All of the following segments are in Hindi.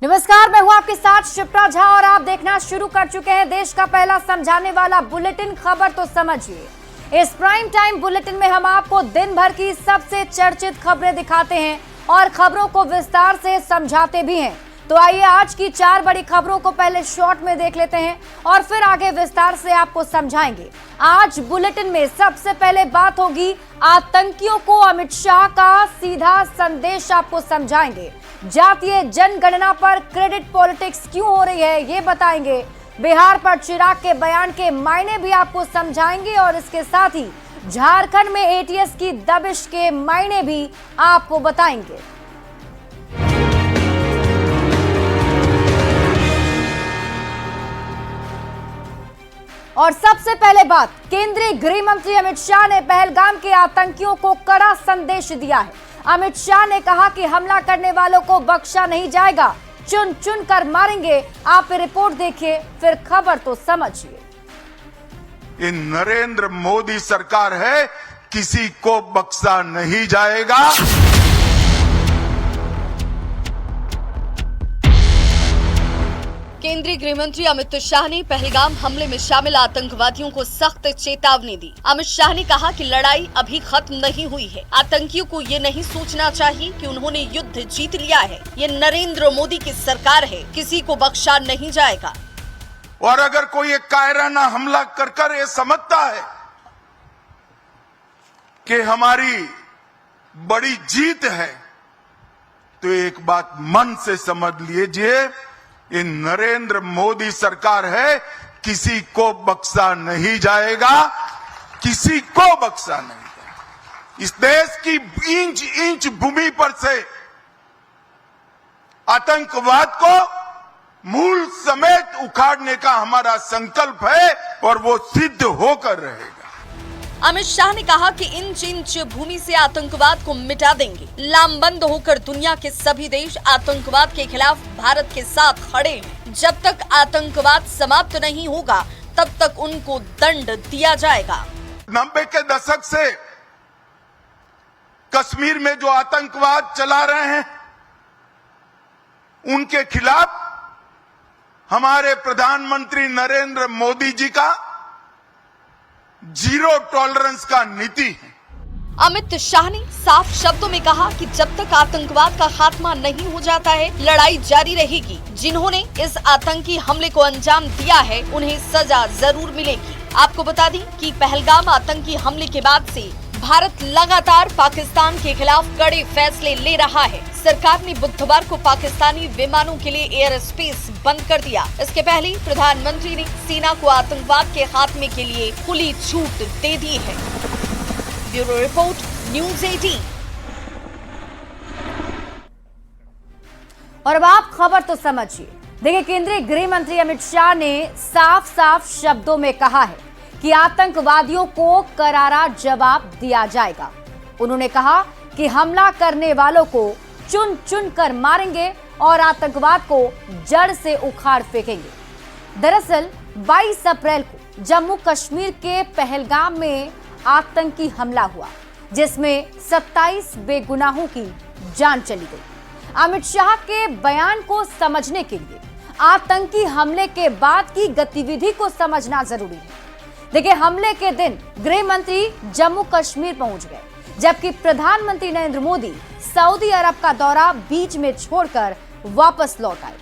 नमस्कार, मैं हूं आपके साथ शिप्रा झा और आप देखना शुरू कर चुके हैं देश का पहला समझाने वाला बुलेटिन खबर तो समझिए। इस प्राइम टाइम बुलेटिन में हम आपको दिन भर की सबसे चर्चित खबरें दिखाते हैं और खबरों को विस्तार से समझाते भी हैं। तो आइए आज की 4 बड़ी खबरों को पहले शॉर्ट में देख लेते हैं और फिर आगे विस्तार से आपको समझाएंगे। आज बुलेटिन में सबसे पहले बात होगी आतंकियों को अमित शाह का सीधा संदेश, आपको समझाएंगे। जातीय जनगणना पर क्रेडिट पॉलिटिक्स क्यों हो रही है ये बताएंगे। बिहार पर चिराग के बयान के मायने भी आपको समझाएंगे और इसके साथ ही झारखंड में एटीएस की दबिश के मायने भी आपको बताएंगे। और सबसे पहले बात, केंद्रीय गृह मंत्री अमित शाह ने पहलगाम के आतंकियों को कड़ा संदेश दिया है। अमित शाह ने कहा कि हमला करने वालों को बख्शा नहीं जाएगा, चुन चुन कर मारेंगे। आप रिपोर्ट देखिए फिर खबर तो समझिए। ये नरेंद्र मोदी सरकार है, किसी को बख्शा नहीं जाएगा। केंद्रीय गृह मंत्री अमित शाह ने पहलगाम हमले में शामिल आतंकवादियों को सख्त चेतावनी दी। अमित शाह ने कहा कि लड़ाई अभी खत्म नहीं हुई है। आतंकियों को ये नहीं सोचना चाहिए कि उन्होंने युद्ध जीत लिया है। ये नरेंद्र मोदी की सरकार है, किसी को बख्शा नहीं जाएगा। और अगर कोई एक कायराना हमला कर ये समझता है कि हमारी बड़ी जीत है, तो एक बात मन से समझ लीजिए, ये नरेंद्र मोदी सरकार है, किसी को बख्शा नहीं जाएगा, किसी को बख्शा नहीं जाएगा। इस देश की इंच इंच भूमि पर से आतंकवाद को मूल समेत उखाड़ने का हमारा संकल्प है और वो सिद्ध होकर रहेगा। अमित शाह ने कहा कि इंच इंच भूमि से आतंकवाद को मिटा देंगे। लामबंद होकर दुनिया के सभी देश आतंकवाद के खिलाफ भारत के साथ खड़े हैं। जब तक आतंकवाद समाप्त नहीं होगा तब तक उनको दंड दिया जाएगा। 90 के दशक से कश्मीर में जो आतंकवाद चला रहे हैं, उनके खिलाफ हमारे प्रधानमंत्री नरेंद्र मोदी जी का जीरो टॉलरेंस का नीति है। अमित शाह ने साफ शब्दों में कहा कि जब तक आतंकवाद का खात्मा नहीं हो जाता है, लड़ाई जारी रहेगी। जिन्होंने इस आतंकी हमले को अंजाम दिया है, उन्हें सजा जरूर मिलेगी। आपको बता दें कि पहलगाम आतंकी हमले के बाद से भारत लगातार पाकिस्तान के खिलाफ कड़े फैसले ले रहा है। सरकार ने बुधवार को पाकिस्तानी विमानों के लिए एयर स्पेस बंद कर दिया। इसके पहले प्रधानमंत्री ने सेना को आतंकवाद के खात्मे के लिए खुली छूट दे दी है। Bureau report, news 18। और अब आप खबर तो समझिए। देखिए, केंद्रीय गृह मंत्री अमित शाह ने साफ साफ शब्दों में कहा है कि आतंकवादियों को करारा जवाब दिया जाएगा। उन्होंने कहा कि हमला करने वालों को चुन चुन कर मारेंगे और आतंकवाद को जड़ से उखाड़ फेंकेंगे। दरअसल 22 अप्रैल को जम्मू कश्मीर के पहलगाम में आतंकी हमला हुआ, जिसमें 27 बेगुनाहों की जान चली गई। अमित शाह के बयान को समझने के लिए आतंकी हमले के बाद की गतिविधि को समझना जरूरी है। देखिए, हमले के दिन गृह मंत्री जम्मू कश्मीर पहुंच गए, जबकि प्रधानमंत्री नरेंद्र मोदी सऊदी अरब का दौरा बीच में छोड़कर वापस लौट आए।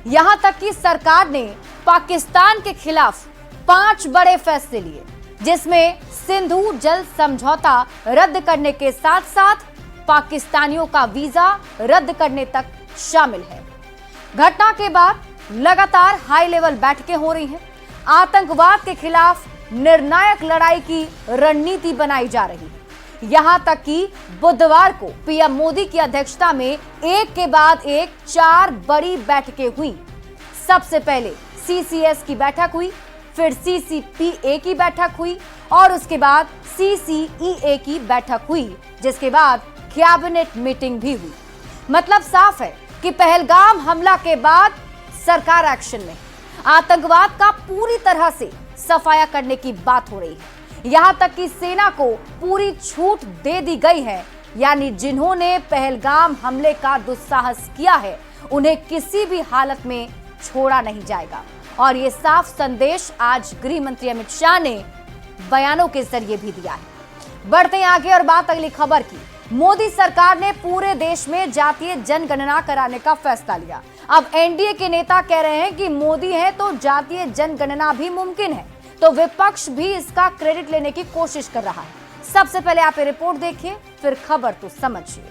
यहां तक कि सरकार ने पाकिस्तान के खिलाफ 5 बड़े फैसले लिए, जिसमें सिंधु जल समझौता रद्द करने के साथ साथ पाकिस्तानियों का वीजा रद्द करने तक शामिल है। घटना के बाद लगातार हाई लेवल बैठकें हो रही हैं। आतंकवाद के खिलाफ निर्णायक लड़ाई की रणनीति बनाई जा रही है। यहां तक कि बुधवार को पीएम मोदी की अध्यक्षता में एक के बाद एक 4 बड़ी बैठकें हुई। सबसे पहले सीसीएस की बैठक हुई, फिर सीसीपीए की बैठक हुई और उसके बाद सीसीईए की बैठक हुई, जिसके बाद कैबिनेट मीटिंग भी हुई। मतलब साफ है कि पहलगाम हमला के बाद सरकार एक्शन में, आतंकवाद का पूरी तरह से सफाया करने की बात हो रही है। यहां तक कि सेना को पूरी छूट दे दी गई है यानी जिन्होंने पहलगाम हमले का दुस्साहस किया है, उन्हें किसी भी हालत में छोड़ा नहीं जाएगा। और ये साफ संदेश आज गृह मंत्री अमित शाह ने बयानों के जरिए भी दिया है। बढ़ते हैं आगे और बात अगली खबर की। मोदी सरकार ने पूरे देश में जातीय जनगणना कराने का फैसला लिया। अब एनडीए के नेता कह रहे हैं कि मोदी है तो जातीय जनगणना भी मुमकिन है, तो विपक्ष भी इसका क्रेडिट लेने की कोशिश कर रहा है। सबसे पहले आप ये रिपोर्ट देखिए, फिर खबर तो समझिए।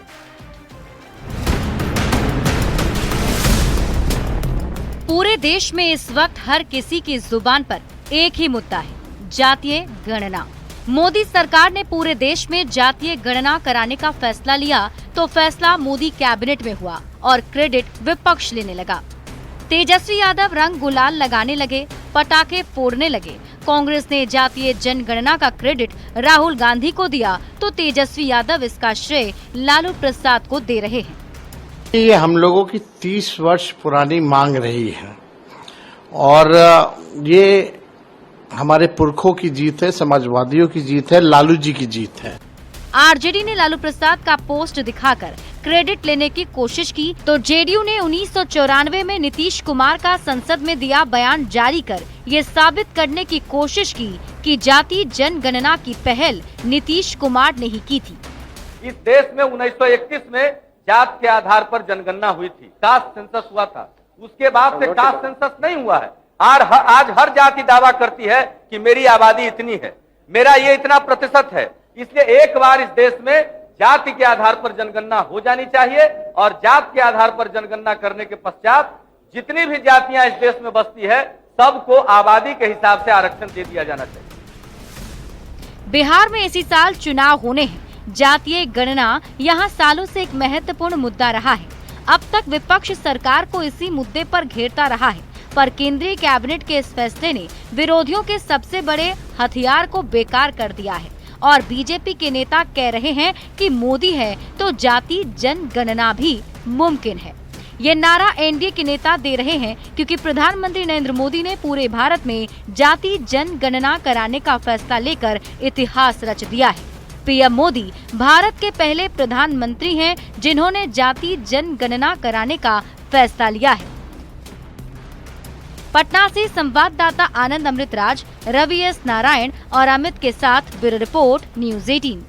पूरे देश में इस वक्त हर किसी की जुबान पर एक ही मुद्दा है, जातीय गणना। मोदी सरकार ने पूरे देश में जातीय गणना कराने का फैसला लिया तो फैसला मोदी कैबिनेट में हुआ और क्रेडिट विपक्ष लेने लगा। तेजस्वी यादव रंग गुलाल लगाने लगे, पटाखे फोड़ने लगे। कांग्रेस ने जातीय जनगणना का क्रेडिट राहुल गांधी को दिया तो तेजस्वी यादव इसका श्रेय लालू प्रसाद को दे रहे हैं। ये हम लोगों की 30 वर्ष पुरानी मांग रही है और ये हमारे पुरखों की जीत है, समाजवादियों की जीत है, लालू जी की जीत है। आरजेडी ने लालू प्रसाद का पोस्ट दिखाकर क्रेडिट लेने की कोशिश की तो जेडीयू ने 1994 में नीतीश कुमार का संसद में दिया बयान जारी कर ये साबित करने की कोशिश की कि जातीय जनगणना की पहल नीतीश कुमार ने ही की थी। इस देश में 1931 में जात के आधार पर जनगणना हुई थी, कास्ट सेंसस हुआ था। उसके बाद से कास्ट सेंसस नहीं हुआ है। आज हर जाति दावा करती है कि मेरी आबादी इतनी है, मेरा ये इतना प्रतिशत है। इसलिए एक बार इस देश में जाति के आधार पर जनगणना हो जानी चाहिए और जात के आधार पर जनगणना करने के पश्चात जितनी भी जातियां इस देश में बसती है सबको आबादी के हिसाब से आरक्षण दे दिया जाना चाहिए। बिहार में इसी साल चुनाव होने हैं। जातीय गणना यहाँ सालों से एक महत्वपूर्ण मुद्दा रहा है। अब तक विपक्ष सरकार को इसी मुद्दे पर घेरता रहा है, पर केंद्रीय कैबिनेट के इस फैसले ने विरोधियों के सबसे बड़े हथियार को बेकार कर दिया है और बीजेपी के नेता कह रहे हैं कि मोदी है तो जातीय जनगणना भी मुमकिन है। ये नारा एनडीए के नेता दे रहे हैं क्योंकि प्रधानमंत्री नरेंद्र मोदी ने पूरे भारत में जातीय जनगणना कराने का फैसला लेकर इतिहास रच दिया है। पीएम मोदी भारत के पहले प्रधानमंत्री हैं जिन्होंने जातीय जनगणना कराने का फैसला लिया है। पटना से संवाददाता आनंद अमृतराज, रवि एस नारायण और अमित के साथ ब्यूरो रिपोर्ट, न्यूज़ 18।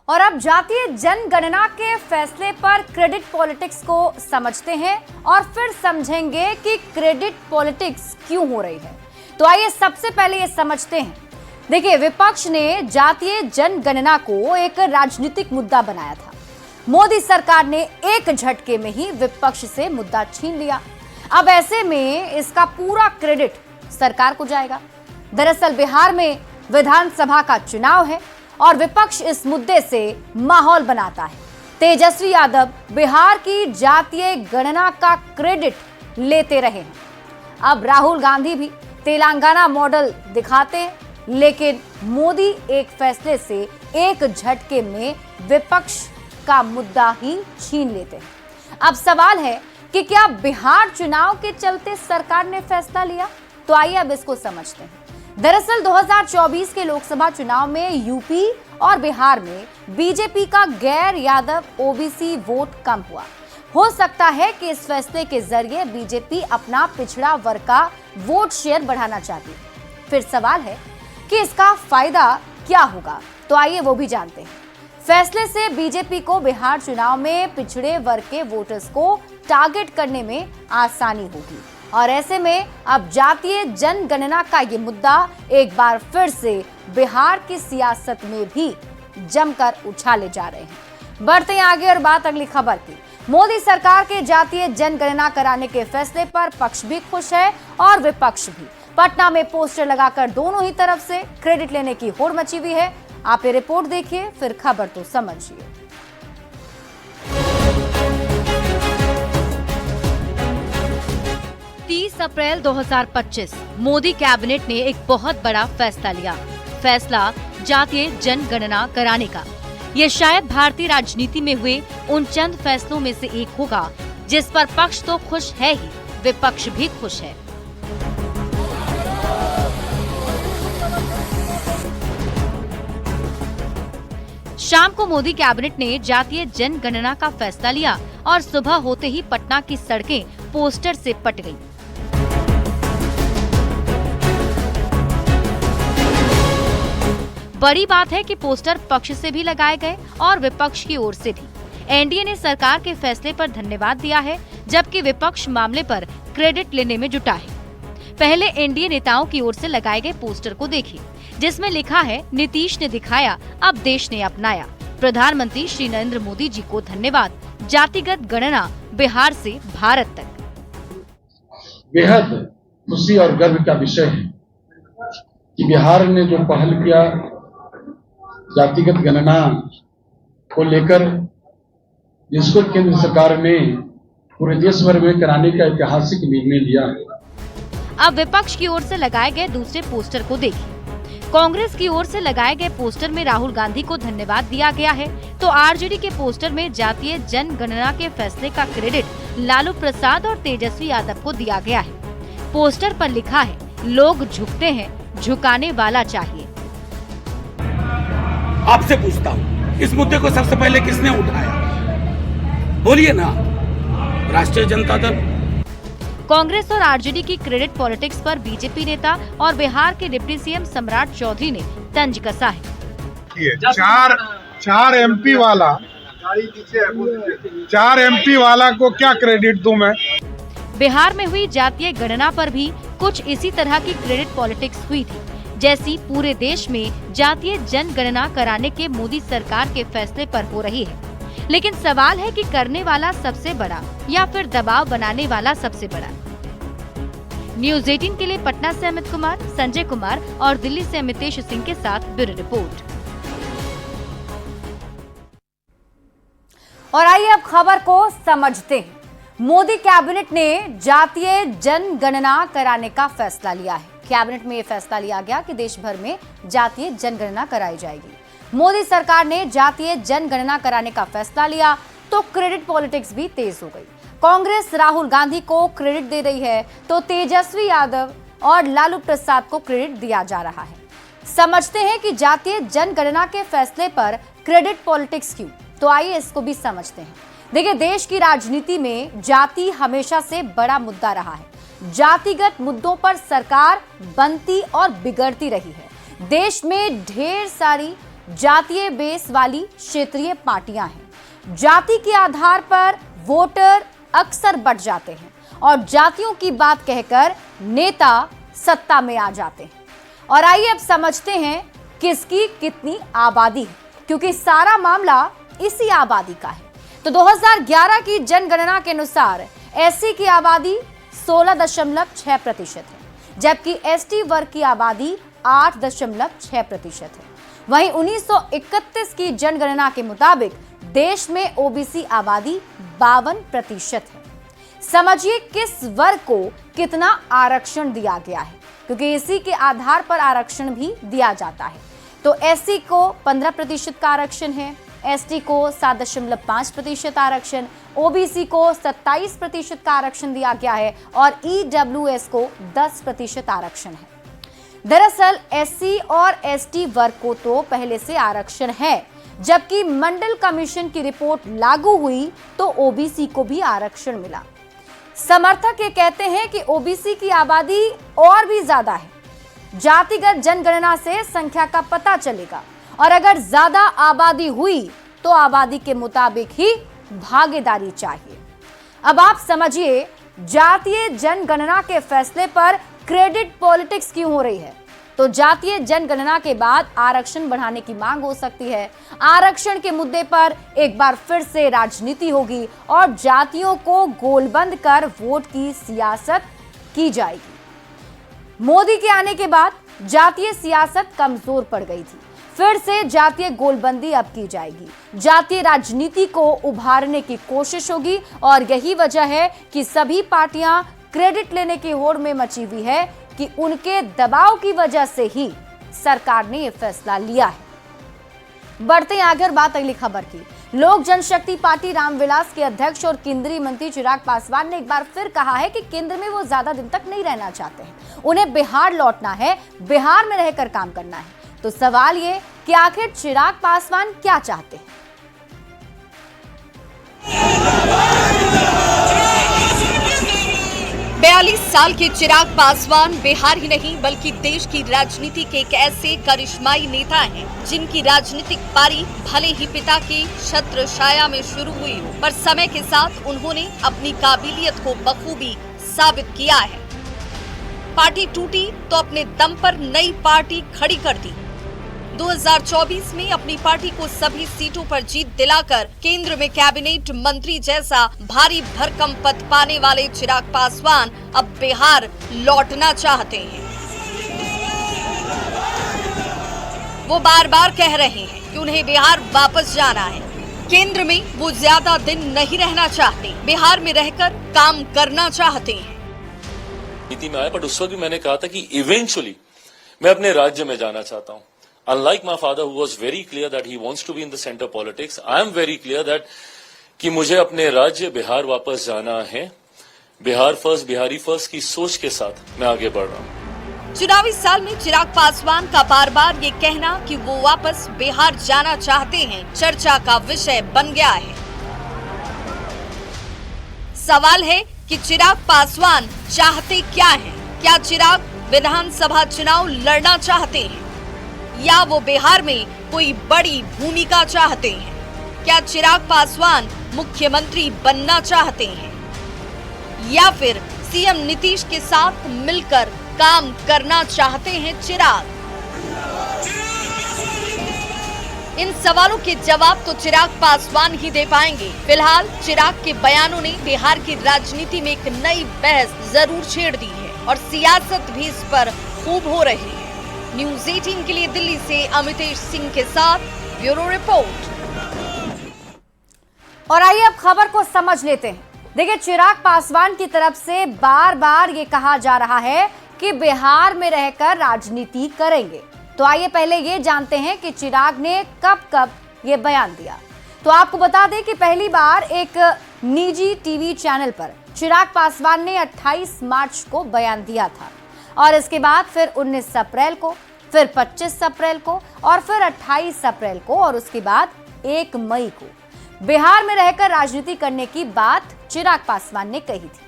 और अब जातीय जनगणना के फैसले पर क्रेडिट पॉलिटिक्स को समझते हैं और फिर समझेंगे कि क्रेडिट पॉलिटिक्स क्यों हो रही है। तो आइए सबसे पहले ये समझते हैं। देखिए, विपक्ष ने जातीय जनगणना को एक राजनीतिक मुद्दा बनाया था। मोदी सरकार ने एक झटके में ही विपक्ष से मुद्दा छीन लिया। अब ऐसे में इसका पूरा क्रेडिट सरकार को जाएगा। दरअसल बिहार में विधानसभा का चुनाव है और विपक्ष इस मुद्दे से माहौल बनाता है। तेजस्वी यादव बिहार की जातीय गणना का क्रेडिट लेते रहे हैं। अब राहुल गांधी भी तेलंगाना मॉडल दिखाते हैं, लेकिन मोदी एक फैसले से एक झटके में विपक्ष का मुद्दा ही छीन लेते हैं। अब सवाल है कि क्या बिहार चुनाव के चलते सरकार ने फैसला लिया? तो आइए अब इसको समझते हैं। दरअसल 2024 के लोकसभा चुनाव में यूपी और बिहार में बीजेपी का गैर यादव ओबीसी वोट कम हुआ। हो सकता है कि इस फैसले के जरिए बीजेपी अपना पिछड़ा वर्ग का वोट शेयर बढ़ाना चाहती है। फिर सवाल है कि इसका फायदा क्या होगा, तो आइए वो भी जानते हैं। फैसले से बीजेपी को बिहार चुनाव में पिछड़े वर्ग के वोटर्स को टारगेट करने में आसानी होगी और ऐसे में अब जातीय जनगणना का ये मुद्दा एक बार फिर से बिहार की सियासत में भी जमकर उछाले जा रहे हैं। बढ़ते हैं आगे और बात अगली खबर की। मोदी सरकार के जातीय जनगणना कराने के फैसले पर पक्ष भी खुश है और विपक्ष भी। पटना में पोस्टर लगाकर दोनों ही तरफ से क्रेडिट लेने की होड़ मची हुई है। आप ये रिपोर्ट देखिए, फिर खबर तो समझिए। 30 अप्रैल 2025 मोदी कैबिनेट ने एक बहुत बड़ा फैसला लिया। फैसला जातीय जनगणना कराने का। ये शायद भारतीय राजनीति में हुए उन चंद फैसलों में से एक होगा जिस पर पक्ष तो खुश है ही, विपक्ष भी खुश है। शाम को मोदी कैबिनेट ने जातीय जनगणना का फैसला लिया और सुबह होते ही पटना की सड़कें पोस्टर से पट गईं। बड़ी बात है कि पोस्टर पक्ष से भी लगाए गए और विपक्ष की ओर से भी। एनडीए ने सरकार के फैसले पर धन्यवाद दिया है, जबकि विपक्ष मामले पर क्रेडिट लेने में जुटा है। पहले एनडीए नेताओं की ओर से लगाए गए पोस्टर को देखिए, जिसमें लिखा है, नीतीश ने दिखाया, अब देश ने अपनाया। प्रधानमंत्री श्री नरेंद्र मोदी जी को धन्यवाद। जातिगत गणना बिहार से भारत तक। बेहद खुशी और गर्व का विषय है कि बिहार ने जो पहल किया जातिगत गणना को लेकर, जिसको केंद्र सरकार ने पूरे देश भर में कराने का ऐतिहासिक निर्णय लिया है। अब विपक्ष की ओर से लगाए गए दूसरे पोस्टर को देखिए। कांग्रेस की ओर से लगाए गए पोस्टर में राहुल गांधी को धन्यवाद दिया गया है, तो आरजेडी के पोस्टर में जातीय जनगणना के फैसले का क्रेडिट लालू प्रसाद और तेजस्वी यादव को दिया गया है। पोस्टर पर लिखा है, लोग झुकते हैं, झुकाने वाला चाहिए। आपसे पूछता हूँ, इस मुद्दे को सबसे पहले किसने उठाया? बोलिए ना। राष्ट्रीय जनता दल। कांग्रेस और आरजेडी की क्रेडिट पॉलिटिक्स पर बीजेपी नेता और बिहार के डिप्टी सीएम सम्राट चौधरी ने तंज कसा है। चार एमपी वाला को क्या क्रेडिट दूं मैं? बिहार में हुई जातीय गणना पर भी कुछ इसी तरह की क्रेडिट पॉलिटिक्स हुई थी, जैसी पूरे देश में जातीय जनगणना कराने के मोदी सरकार के फैसले पर हो रही है। लेकिन सवाल है कि करने वाला सबसे बड़ा या फिर दबाव बनाने वाला सबसे बड़ा। न्यूज़ 18 के लिए पटना से अमित कुमार, संजय कुमार और दिल्ली से अमितेश सिंह के साथ ब्यूरो रिपोर्ट। और आइए अब खबर को समझते हैं। मोदी कैबिनेट ने जातीय जनगणना कराने का फैसला लिया है। कैबिनेट में यह फैसला लिया गया कि देश भर में जातीय जनगणना कराई जाएगी। मोदी सरकार ने जातीय जनगणना कराने का फैसला लिया तो क्रेडिट पॉलिटिक्स भी तेज हो गई। कांग्रेस राहुल गांधी को क्रेडिट दे रही है, तो तेजस्वी यादव और लालू प्रसाद को क्रेडिट दिया जा रहा है। समझते हैं कि जातीय जनगणना के फैसले पर क्रेडिट पॉलिटिक्स क्यों, तो आइए इसको भी समझते हैं। देखिए, देश की राजनीति में जाति हमेशा से बड़ा मुद्दा रहा है। जातिगत मुद्दों पर सरकार बनती और बिगड़ती रही है। देश में ढेर सारी जातीय बेस वाली क्षेत्रीय पार्टियां हैं। जाति के आधार पर वोटर अक्सर बढ़ जाते हैं और जातियों की बात कहकर नेता सत्ता में आ जाते हैं। और आइए अब समझते हैं किसकी कितनी आबादी है, क्योंकि सारा मामला इसी आबादी का है। तो 2011 की जनगणना के अनुसार एससी की आबादी 16.6% है, जबकि एसटी वर्ग की आबादी 8.6% है। वहीं 1931 की जनगणना के मुताबिक देश में ओबीसी आबादी 52% है। समझिए किस वर्ग को कितना आरक्षण दिया गया है, क्योंकि इसी के आधार पर आरक्षण भी दिया जाता है। तो एससी को 15% का आरक्षण है, एसटी को 7.5% आरक्षण, ओबीसी को 27% का आरक्षण दिया गया है और ईडब्ल्यूएस को 10% आरक्षण है। दरअसल एससी और एसटी वर्ग को तो पहले से आरक्षण है, जबकि मंडल कमीशन की रिपोर्ट लागू हुई तो ओबीसी को भी आरक्षण मिला। समर्थक ये कहते हैं कि ओबीसी की आबादी और भी ज्यादा है। जातिगत जनगणना से संख्या का पता चलेगा और अगर ज्यादा आबादी हुई तो आबादी के मुताबिक ही भागीदारी चाहिए। अब आप समझिए जातीय जनगणना के फैसले पर क्रेडिट पॉलिटिक्स क्यों हो रही है। तो जातीय जनगणना के बाद आरक्षण बढ़ाने की मांग हो सकती है। आरक्षण के मुद्दे पर एक बार फिर से राजनीति होगी और जातियों को गोलबंद कर वोट की सियासत की जाएगी। मोदी के आने के बाद जातीय सियासत कमजोर पड़ गई थी, फिर से जातीय गोलबंदी अब की जाएगी। जातीय राजनीति को उभारने की कोशिश होगी और यही वजह है कि सभी पार्टियां क्रेडिट लेने की होड़ में मची हुई है कि उनके दबाव की वजह से ही सरकार ने यह फैसला लिया है। बढ़ते हैं आगे और बात अगली खबर की। लोक जनशक्ति पार्टी रामविलास के अध्यक्ष और केंद्रीय मंत्री चिराग पासवान ने एक बार फिर कहा है कि केंद्र में वो ज्यादा दिन तक नहीं रहना चाहते हैं, उन्हें बिहार लौटना है, बिहार में रहकर काम करना है। तो सवाल ये कि आखिर चिराग पासवान क्या चाहते हैं। 42 साल के चिराग पासवान बिहार ही नहीं बल्कि देश की राजनीति के एक ऐसे करिश्माई नेता हैं जिनकी राजनीतिक पारी भले ही पिता की छत्र छाया में शुरू हुई हो, पर समय के साथ उन्होंने अपनी काबिलियत को बखूबी साबित किया है। पार्टी टूटी तो अपने दम पर नई पार्टी खड़ी कर दी। 2024 में अपनी पार्टी को सभी सीटों पर जीत दिलाकर केंद्र में कैबिनेट मंत्री जैसा भारी भरकम पद पाने वाले चिराग पासवान अब बिहार लौटना चाहते हैं। वो बार बार कह रहे हैं कि उन्हें बिहार वापस जाना है। केंद्र में वो ज्यादा दिन नहीं रहना चाहते, बिहार में रहकर काम करना चाहते हैं। नीति में आया, बट उस वक्त भी मैंने कहा था कि इवेंचुअली मैं अपने राज्य में जाना चाहता हूं। Unlike my father, who was very clear that he wants to be in the center politics, I am very clear that कि मुझे अपने राज्य बिहार वापस जाना है। बिहार फर्स्ट, बिहारी फर्स्ट की सोच के साथ मैं आगे बढ़ रहा हूँ। चुनावी साल में चिराग पासवान का बार बार ये कहना कि वो वापस बिहार जाना चाहते हैं चर्चा का विषय बन गया है। सवाल है कि चिराग पासवान चाहते क्या हैं? क्या चिराग विधानसभा चुनाव लड़ना चाहते हैं या वो बिहार में कोई बड़ी भूमिका चाहते हैं? क्या चिराग पासवान मुख्यमंत्री बनना चाहते हैं या फिर सीएम नीतीश के साथ मिलकर काम करना चाहते हैं चिराग? इन सवालों के जवाब तो चिराग पासवान ही दे पाएंगे। फिलहाल चिराग के बयानों ने बिहार की राजनीति में एक नई बहस जरूर छेड़ दी है और सियासत भी इस पर खूब हो रही है। न्यूज़ 18 के लिए दिल्ली से अमितेश सिंह के साथ ब्यूरो रिपोर्ट। और आइए अब खबर को समझ लेते हैं। देखिए, चिराग पासवान की तरफ से बार बार ये कहा जा रहा है कि बिहार में रहकर राजनीति करेंगे। तो आइए पहले ये जानते हैं कि चिराग ने कब ये बयान दिया। तो आपको बता दें कि पहली बार एक निजी टीवी चैनल पर चिराग पासवान ने 28 मार्च को बयान दिया था और इसके बाद फिर 19 अप्रैल को, फिर 25 अप्रैल को और फिर 28 अप्रैल को और उसके बाद 1 मई को बिहार में रहकर राजनीति करने की बात चिराग पासवान ने कही थी।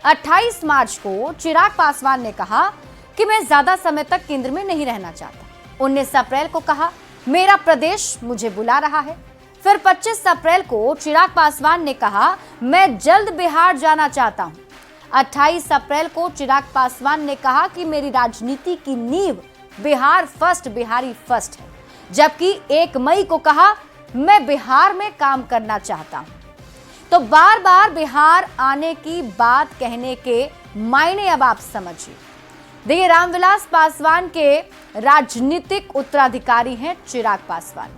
28 मार्च को चिराग पासवान ने कहा कि मैं ज्यादा समय तक केंद्र में नहीं रहना चाहता। 19 अप्रैल को कहा मेरा प्रदेश मुझे बुला रहा है। फिर 25 अप्रैल को चिराग पासवान ने कहा मैं जल्द बिहार जाना चाहता हूं। 28 अप्रैल को चिराग पासवान ने कहा कि मेरी राजनीति की नींव बिहार फर्स्ट, बिहारी फर्स्ट है। जबकि 1 मई को कहा मैं बिहार में काम करना चाहता हूं। तो बार बार बिहार आने की बात कहने के मायने अब आप समझिए। देखिए, रामविलास पासवान के राजनीतिक उत्तराधिकारी हैं चिराग पासवान।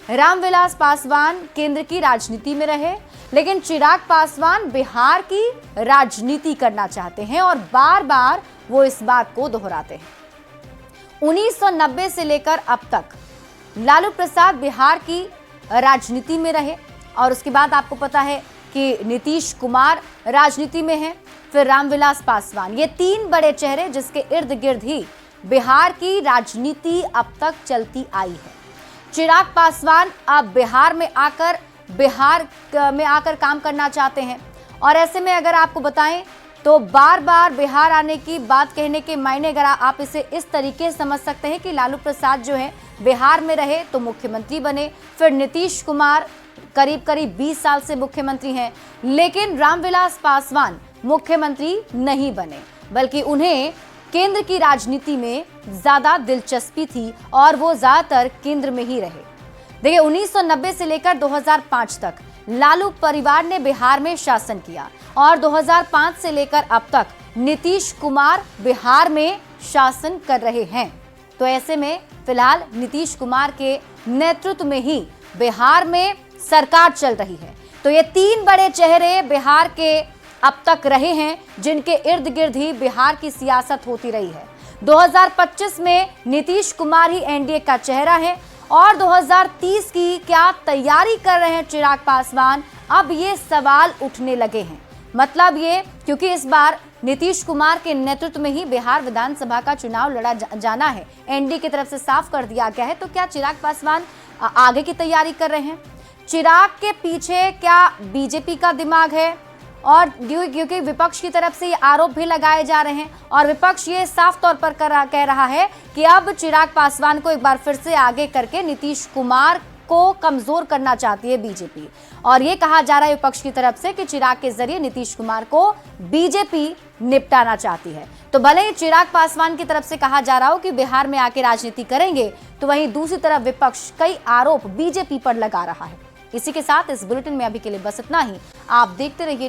रामविलास पासवान केंद्र की राजनीति में रहे, लेकिन चिराग पासवान बिहार की राजनीति करना चाहते हैं और बार बार वो इस बात को दोहराते हैं। 1990 से लेकर अब तक लालू प्रसाद बिहार की राजनीति में रहे और उसके बाद आपको पता है कि नीतीश कुमार राजनीति में हैं, फिर रामविलास पासवान। ये 3 बड़े चेहरे जिसके इर्द गिर्द ही बिहार की राजनीति अब तक चलती आई है। चिराग पासवान अब बिहार में आकर काम करना चाहते हैं और ऐसे में अगर आपको बताएं तो बार बार बिहार आने की बात कहने के मायने अगर आप इसे इस तरीके से समझ सकते हैं कि लालू प्रसाद जो है बिहार में रहे तो मुख्यमंत्री बने, फिर नीतीश कुमार करीब 20 साल से मुख्यमंत्री हैं, लेकिन रामविलास पासवान मुख्यमंत्री नहीं बने, बल्कि उन्हें केंद्र की राजनीति में ज्यादा दिलचस्पी थी और वो ज्यादातर केंद्र में ही रहे। देखिए, 1990 से लेकर 2005 तक लालू परिवार ने बिहार में शासन किया और 2005 से लेकर अब तक नीतीश कुमार बिहार में शासन कर रहे हैं। तो ऐसे में फिलहाल नीतीश कुमार के नेतृत्व में ही बिहार में सरकार चल रही है। तो ये 3 बड़े चेहरे बिहार के अब तक रहे हैं जिनके इर्द गिर्द ही बिहार की सियासत होती रही है। 2025 में नीतीश कुमार ही एनडीए का चेहरा है और 2030 की क्या तैयारी कर रहे हैं चिराग पासवान, अब ये सवाल उठने लगे हैं। मतलब ये क्योंकि इस बार नीतीश कुमार के नेतृत्व में ही बिहार विधानसभा का चुनाव लड़ा जाना है, एनडीए की तरफ से साफ कर दिया गया है। तो क्या चिराग पासवान आगे की तैयारी कर रहे हैं? चिराग के पीछे क्या बीजेपी का दिमाग है? और क्योंकि विपक्ष की तरफ से ये आरोप भी लगाए जा रहे हैं और विपक्ष ये साफ तौर पर कह रहा है कि अब चिराग पासवान को एक बार फिर से आगे करके नीतीश कुमार को कमजोर करना चाहती है बीजेपी। और ये कहा जा रहा है विपक्ष की तरफ से कि चिराग के जरिए नीतीश कुमार को बीजेपी निपटाना चाहती है। तो भले ही चिराग पासवान की तरफ से कहा जा रहा हो कि बिहार में आके राजनीति करेंगे, तो वहीं दूसरी तरफ विपक्ष कई आरोप बीजेपी पर लगा रहा है। इसी के साथ इस बुलेटिन में अभी के लिए बस इतना ही। आप देखते रहिए